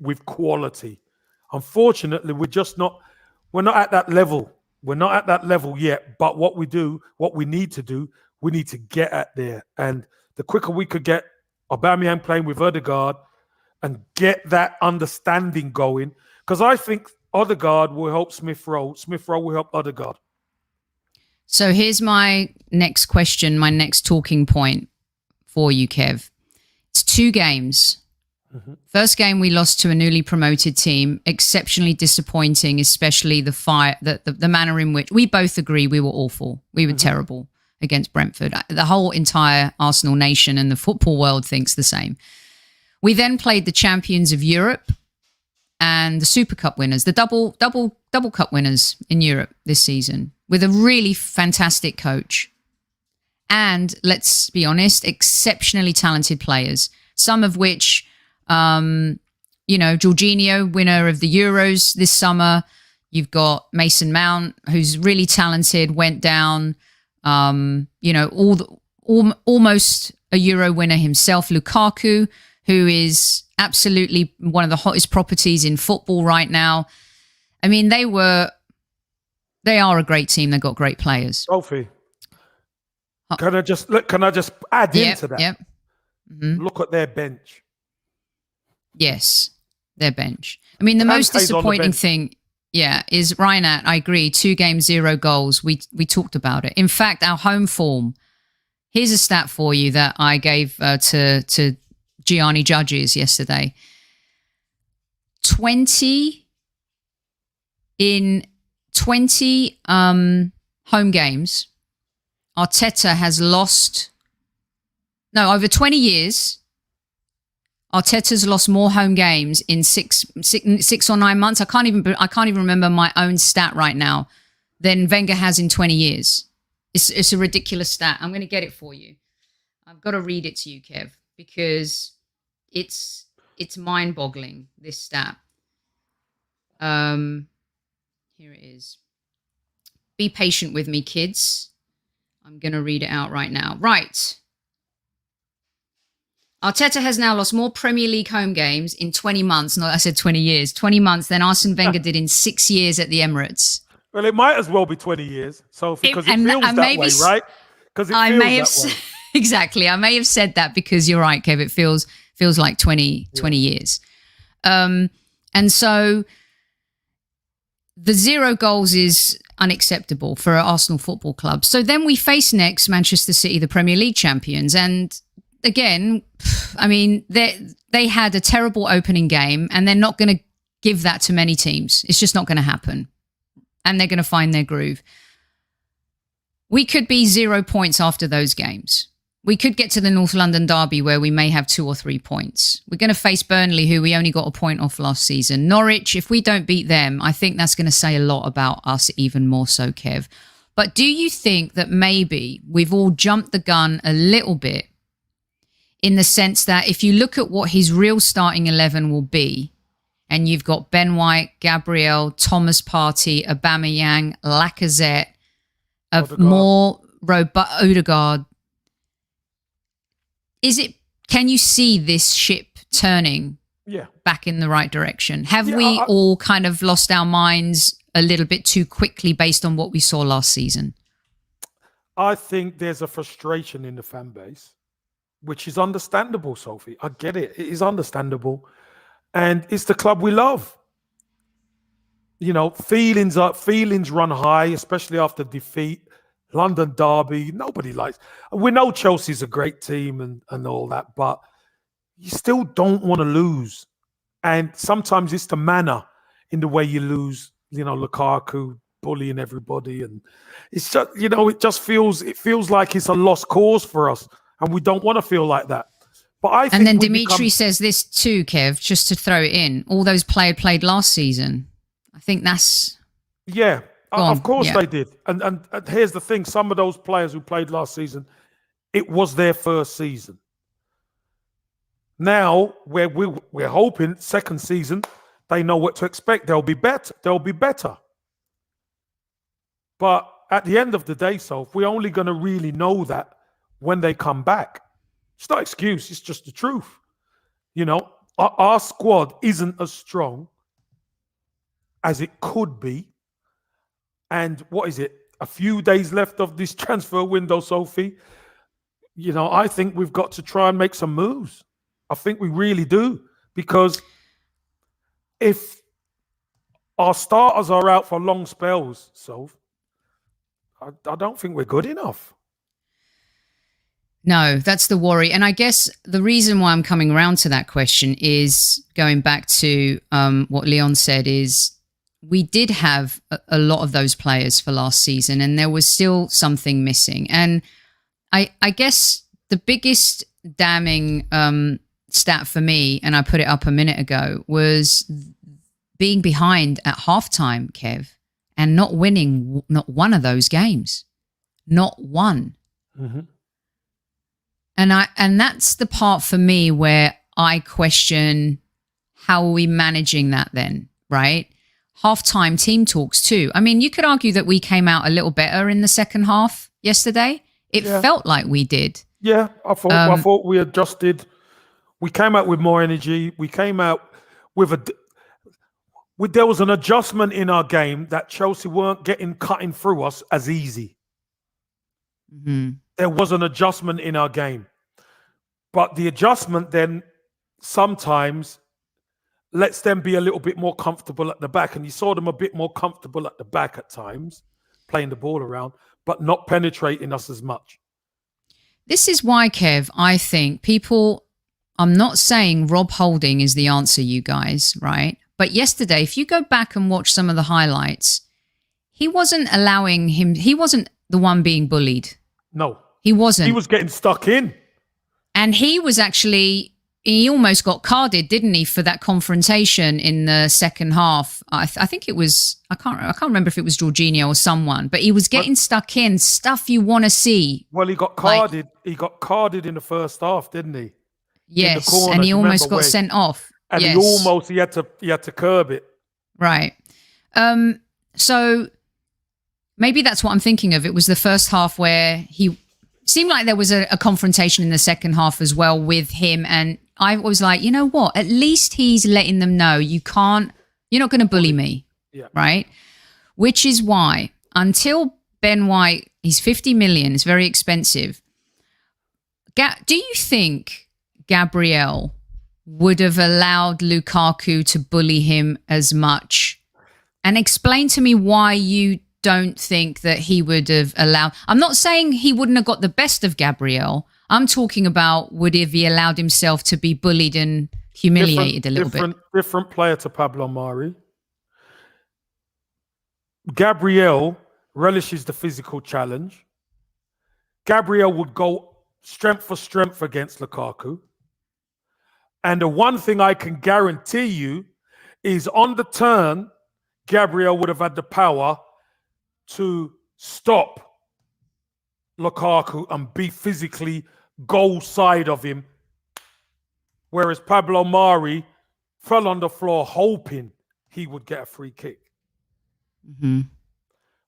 with quality. Unfortunately, we're not at that level. We're not at that level yet. But what we need to do, we need to get at there. And the quicker we could get Aubameyang playing with Odegaard and get that understanding going, because I think Odegaard will help Smith Rowe. Smith Rowe will help Odegaard. So here's my next question, my next talking point for you, Kev. It's 2 games. First game, we lost to a newly promoted team. Exceptionally disappointing, especially the manner in which we both agree we were awful. We were terrible against Brentford. The whole entire Arsenal nation and the football world thinks the same. We then played the champions of Europe and the Super Cup winners, the double cup winners in Europe this season, with a really fantastic coach. And let's be honest, exceptionally talented players, some of which, Jorginho, winner of the Euros this summer. You've got Mason Mount, who's really talented, went down, almost a Euro winner himself. Lukaku, who is absolutely one of the hottest properties in football right now. I mean, they are a great team. They've got great players. Sophie, can I just add into that? Yep. Look at their bench. Yes, their bench. I mean, the most disappointing thing, is Reinhardt. I agree. 2 games, 0 goals. We talked about it. In fact, our home form. Here's a stat for you that I gave to Gianni Judges yesterday. 20 home games, Arteta has lost. No, over 20 years, Arteta's lost more home games in six or 9 months. I can't even remember my own stat right now than Wenger has in 20 years. It's a ridiculous stat. I'm going to get it for you. I've got to read it to you, Kev, because it's mind-boggling, this stat. Here it is. Be patient with me, kids. I'm going to read it out right now. Right. Arteta has now lost more Premier League home games in 20 months. No, I said 20 years. 20 months than Arsene Wenger did in 6 years at the Emirates. Well, it might as well be 20 years, Sophie, because it feels that way, right? Because it feels that way. Exactly. I may have said that because you're right, Kev. It feels like 20 years. And so the 0 goals is unacceptable for Arsenal Football Club. So then we face next Manchester City, the Premier League champions. And again, I mean, they had a terrible opening game and they're not going to give that to many teams. It's just not going to happen. And they're going to find their groove. We could be 0 points after those games. We could get to the North London derby where we may have 2 or 3 points. We're going to face Burnley, who we only got a point off last season. Norwich, if we don't beat them, I think that's going to say a lot about us, even more so, Kev. But do you think that maybe we've all jumped the gun a little bit in the sense that if you look at what his real starting 11 will be, and you've got Ben White, Gabriel, Thomas Partey, Aubameyang, Lacazette, Odegaard. Can you see this ship turning back in the right direction? Have we all kind of lost our minds a little bit too quickly based on what we saw last season? I think there's a frustration in the fan base, which is understandable, Sophie. I get it. It is understandable. And it's the club we love. You know, feelings run high, especially after defeat. London derby, nobody likes. We know Chelsea's a great team and all that, but you still don't want to lose. And sometimes it's the manner in the way you lose. You know, Lukaku bullying everybody, and it's just, you know, it feels like it's a lost cause for us, and we don't want to feel like that. But I think, and then Dimitri says this too, Kev, just to throw it in. All those players played last season. I think that's Of course they did. And here's the thing. Some of those players who played last season, it was their first season. Now, we're hoping second season, They know what to expect. They'll be better. But at the end of the day, Soph, we're only going to really know that when they come back. It's not excuse. It's just the truth. You know, our squad isn't as strong as it could be. And what is it? A few days left of this transfer window, Sophie. You know, I think we've got to try and make some moves. I think we really do. Because if our starters are out for long spells, Soph, I don't think we're good enough. No, that's the worry. And I guess the reason why I'm coming around to that question is going back to what Leon said is we did have a lot of those players for last season and there was still something missing. And I guess the biggest damning stat for me, and I put it up a minute ago, was being behind at halftime, Kev, and not winning not one of those games. Not one. Mm-hmm. And that's the part for me where I question how are we managing that then, right? Halftime team talks too. I mean, you could argue that we came out a little better in the second half yesterday. It felt like we did. Yeah, I thought we adjusted. We came out with more energy. We came out with there was an adjustment in our game that Chelsea weren't cutting through us as easy. Mm-hmm. There was an adjustment in our game. But the adjustment then sometimes lets them be a little bit more comfortable at the back. And you saw them a bit more comfortable at the back at times, playing the ball around, but not penetrating us as much. This is why, Kev, I think I'm not saying Rob Holding is the answer, you guys, right? But yesterday, if you go back and watch some of the highlights, he wasn't the one being bullied. No. He wasn't. He was getting stuck in. And he almost got carded, didn't he, for that confrontation in the second half? I think it was, I can't remember if it was Jorginho or someone, but he was getting stuck in, stuff you want to see. Well, he got carded. He got carded in the first half, didn't he? Yes, and he almost got sent off. And yes. he had to curb it. Right. So maybe that's what I'm thinking of. It was the first half where he seemed like there was a confrontation in the second half as well with him. And I was like, you know what? At least he's letting them know you're not going to bully me. Yeah. Right. Which is why until Ben White, he's 50 million. It's very expensive. Do you think Gabriel would have allowed Lukaku to bully him as much? And explain to me why you don't think that he would have allowed. I'm not saying he wouldn't have got the best of Gabriel. I'm talking about would have he allowed himself to be bullied and humiliated a little bit. Different player to Pablo Mari. Gabriel relishes the physical challenge. Gabriel would go strength for strength against Lukaku. And the one thing I can guarantee you is on the turn, Gabriel would have had the power to stop Lukaku and be physically goal side of him. Whereas Pablo Mari fell on the floor hoping he would get a free kick. Mm-hmm.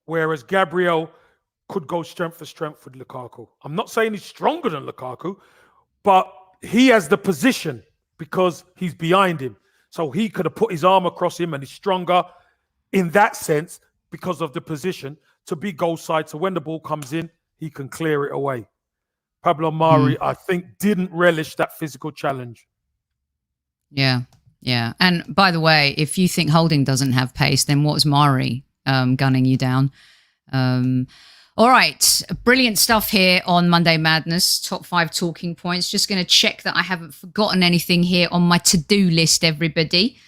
Whereas Gabriel could go strength for strength with Lukaku. I'm not saying he's stronger than Lukaku, but he has the position because he's behind him. So he could have put his arm across him and he's stronger in that sense because of the position to be goal side. So when the ball comes in, he can clear it away. Pablo Mari, I think, didn't relish that physical challenge. Yeah, yeah. And by the way, if you think Holding doesn't have pace, then what's Mari gunning you down? All right, brilliant stuff here on Monday Madness, top 5 talking points. Just going to check that I haven't forgotten anything here on my to-do list, everybody.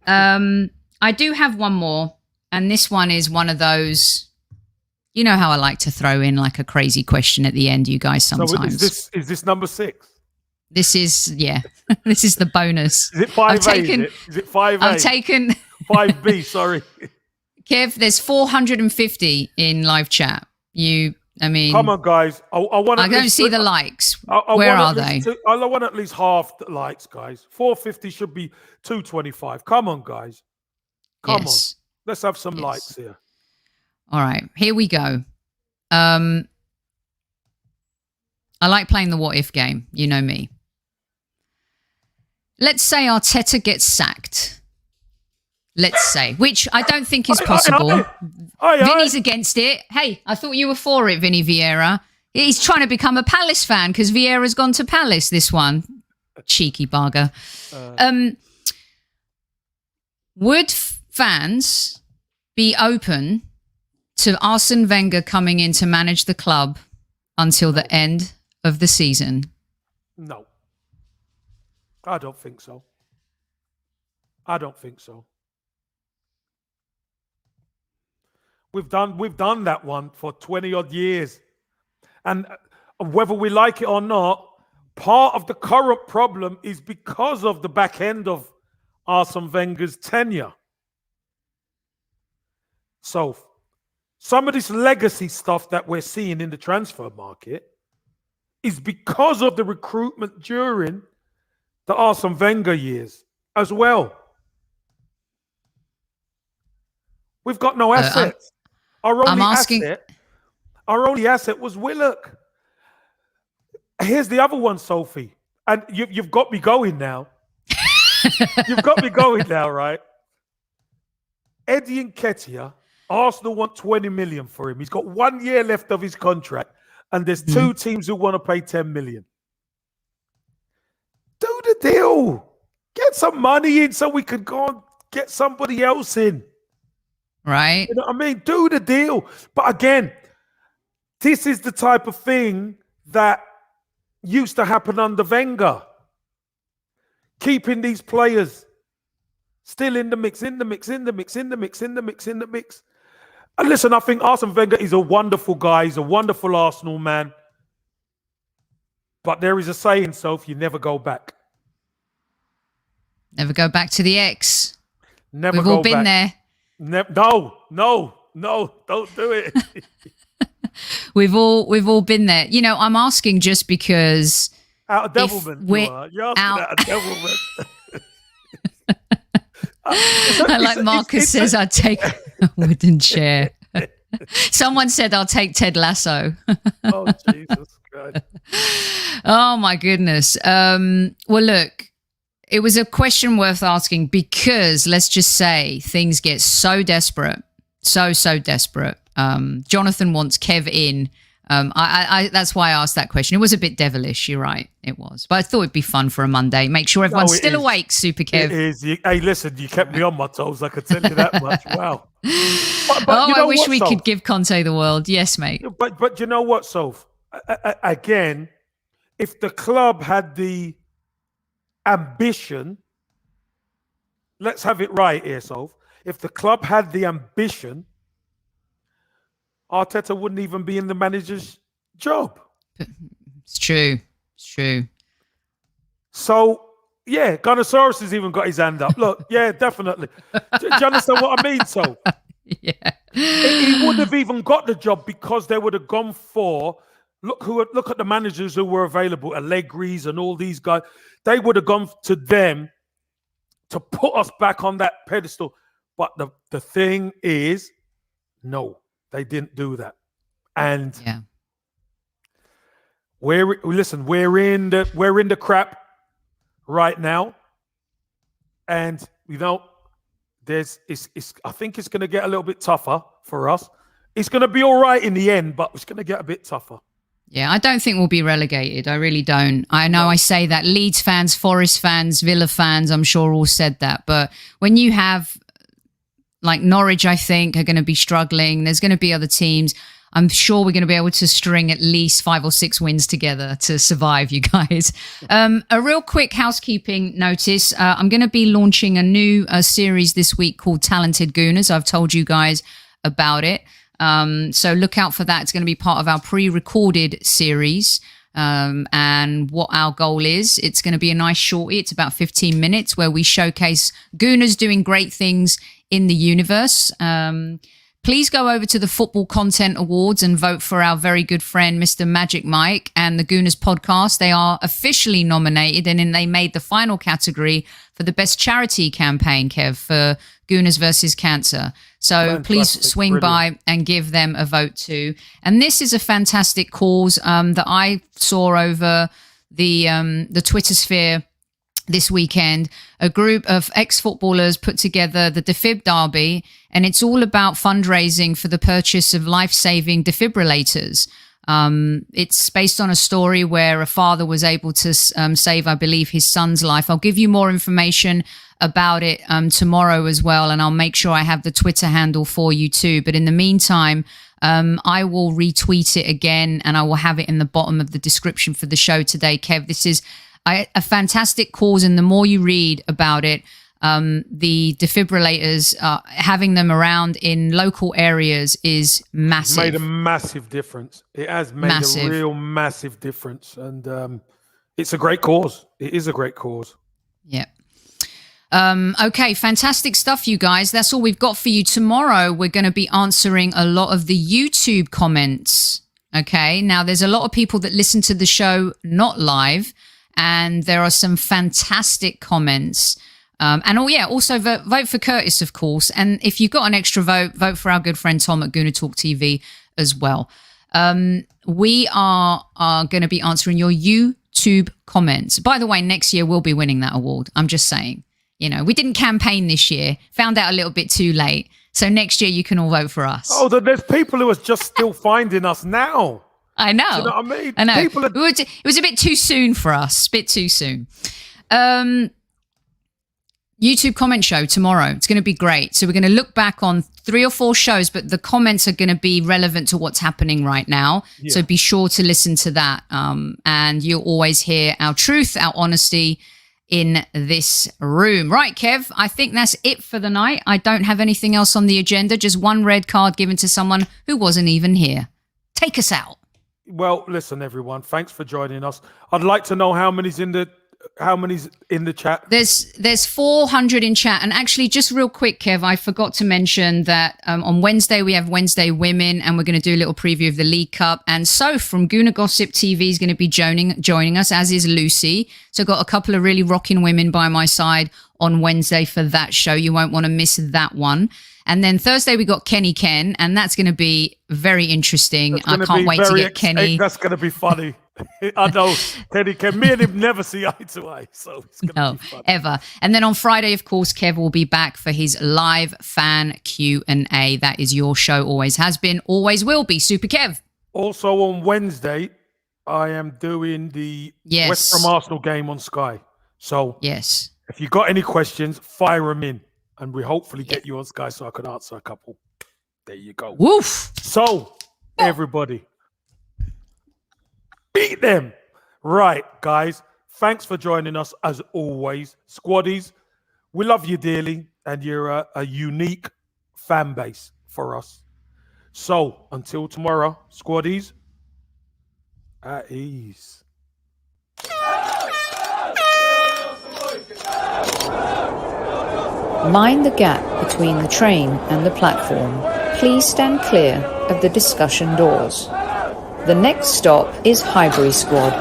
I do have one more, and this one is one of those, you know how I like to throw in like a crazy question at the end, you guys, sometimes. So is this number 6? This is, yeah, this is the bonus. Is it 5A? Is it 5A? I've taken 5B, sorry. Kev, there's 450 in live chat. You I mean, come on, guys. I want. I don't see the likes. I Where want are they? I want at least half the likes, guys. 450 should be 225. Come on, guys. Come on. Let's have some likes here. All right, here we go. I like playing the what if game. You know me. Let's say Arteta gets sacked. Let's say, which I don't think is possible. Vinny's against it. Hey, I thought you were for it, Vinny Vieira. He's trying to become a Palace fan because Vieira's gone to Palace, this one. Cheeky bugger. Would fans be open to Arsene Wenger coming in to manage the club until the end of the season? No. I don't think so. I don't think so. We've done that one for 20 odd years. And whether we like it or not, part of the current problem is because of the back end of Arsene Wenger's tenure. So some of this legacy stuff that we're seeing in the transfer market is because of the recruitment during the Arsene Wenger years as well. We've got no assets. Our only asset was Willock. Here's the other one, Sophie. And you've got me going now. You've got me going now, right? Eddie Nketiah, Arsenal want 20 million for him. He's got 1 year left of his contract, and there's two teams who want to pay 10 million. Do the deal. Get some money in so we could go and get somebody else in. Right. You know what I mean? Do the deal. But again, this is the type of thing that used to happen under Wenger. Keeping these players still in the mix. And listen, I think Arsene Wenger is a wonderful guy. He's a wonderful Arsenal man. But there is a saying, Sophie, you never go back. Never go back to the X. Never We've go all been back. there. No, don't do it. We've all been there. You know, I'm asking just because out of devilment, you're asking out of devilment. I like Marcus says I'd take a wooden chair. Someone said I'll take Ted Lasso. Oh, Jesus Christ. Oh my goodness. Well, look, it was a question worth asking because let's just say things get so desperate, so desperate. Jonathan wants Kev in. I that's why I asked that question. It was a bit devilish. You're right. It was. But I thought it'd be fun for a Monday. Make sure everyone's still awake, Super Kev. It is. Hey, listen, you kept me on my toes. I could tell you that much. Wow. But I wish we could give Conte the world. Yes, mate. But you know what, Soph? Again, if the club had the ambition, let's have it right here, Soph. If the club had the ambition, Arteta wouldn't even be in the manager's job. It's true. It's true. So, yeah, Gunnosaurus has even got his hand up. Look, yeah, definitely. Do you understand what I mean, so? Yeah. He wouldn't have even got the job because they would have gone for, look at the managers who were available, Allegri's and all these guys. They would have gone to them to put us back on that pedestal. But the thing is, no. They didn't do that, and yeah, we're in the crap right now, and you know, I think it's going to get a little bit tougher for us. It's going to be all right in the end, but it's going to get a bit tougher. Yeah, I don't think we'll be relegated. I really don't. I know I say that Leeds fans, Forest fans, Villa fans, I'm sure all said that, but when you have like Norwich, I think, are going to be struggling. There's going to be other teams. I'm sure we're going to be able to string at least 5 or 6 wins together to survive, you guys. A real quick housekeeping notice. I'm going to be launching a new series this week called Talented Gooners. I've told you guys about it. So look out for that. It's going to be part of our pre-recorded series. And what our goal is, it's going to be a nice shorty. It's about 15 minutes where we showcase Gooners doing great things in the universe. please go over to the Football Content Awards and vote for our very good friend, Mr. Magic Mike, and the Gooners podcast. They are officially nominated, and then they made the final category for the best charity campaign, Kev, for Gooners versus Cancer. So Fantastic. please swing by and give them a vote too. And this is a fantastic cause that I saw over the Twitter sphere this weekend. A group of ex-footballers put together the Defib Derby, and it's all about fundraising for the purchase of life-saving defibrillators. It's based on a story where a father was able to save, I believe, his son's life. I'll give you more information about it tomorrow as well, and I'll make sure I have the Twitter handle for you too. But in the meantime, I will retweet it again, and I will have it in the bottom of the description for the show today, Kev. This is a fantastic cause, and the more you read about it, the defibrillators, having them around in local areas is massive. It's made a massive difference. It has made a real massive difference, and it's a great cause. It is a great cause. Yeah. Okay, fantastic stuff, you guys. That's all we've got for you. Tomorrow, we're going to be answering a lot of the YouTube comments. Okay, now there's a lot of people that listen to the show not live, and there are some fantastic comments. And also vote for Curtis, of course. And if you've got an extra vote, vote for our good friend Tom at Gooner Talk TV as well. We are going to be answering your YouTube comments. By the way, next year we'll be winning that award. I'm just saying. You know, we didn't campaign this year, found out a little bit too late. So next year you can all vote for us. Oh, there's people who are just still finding us now. I know. Do you know what I mean? I know. It was a bit too soon for us. A bit too soon. YouTube comment show tomorrow. It's going to be great. So we're going to look back on 3 or 4 shows, but the comments are going to be relevant to what's happening right now. Yeah. So be sure to listen to that. And you'll always hear our truth, our honesty in this room. Right, Kev, I think that's it for the night. I don't have anything else on the agenda. Just one red card given to someone who wasn't even here. Take us out. Well, listen, everyone. Thanks for joining us. I'd like to know how many's in the chat. There's 400 in chat. And actually, just real quick, Kev, I forgot to mention that on Wednesday we have Wednesday Women, and we're going to do a little preview of the League Cup. And Soph from Gooner Gossip TV is going to be joining us, as is Lucy. So got a couple of really rocking women by my side on Wednesday for that show. You won't want to miss that one. And then Thursday we got Kenny Ken, and that's going to be very interesting. I can't wait to get Kenny. That's going to be funny. I know Kenny Ken. Me and him never see eye to eye, so it's going to be funny. Ever. And then on Friday, of course, Kev will be back for his live fan Q&A. That is your show. Always has been, always will be. Super Kev. Also on Wednesday, I am doing the West Brom Arsenal game on Sky. So yes, if you got any questions, fire them in. And we hopefully get you on Sky so I can answer a couple. There you go. Woof. So, everybody, beat them. Right, guys. Thanks for joining us as always. Squaddies, we love you dearly, and you're a unique fan base for us. So, until tomorrow, Squaddies, at ease. Mind the gap between the train and the platform. Please stand clear of the discussion doors. The next stop is Highbury Squad.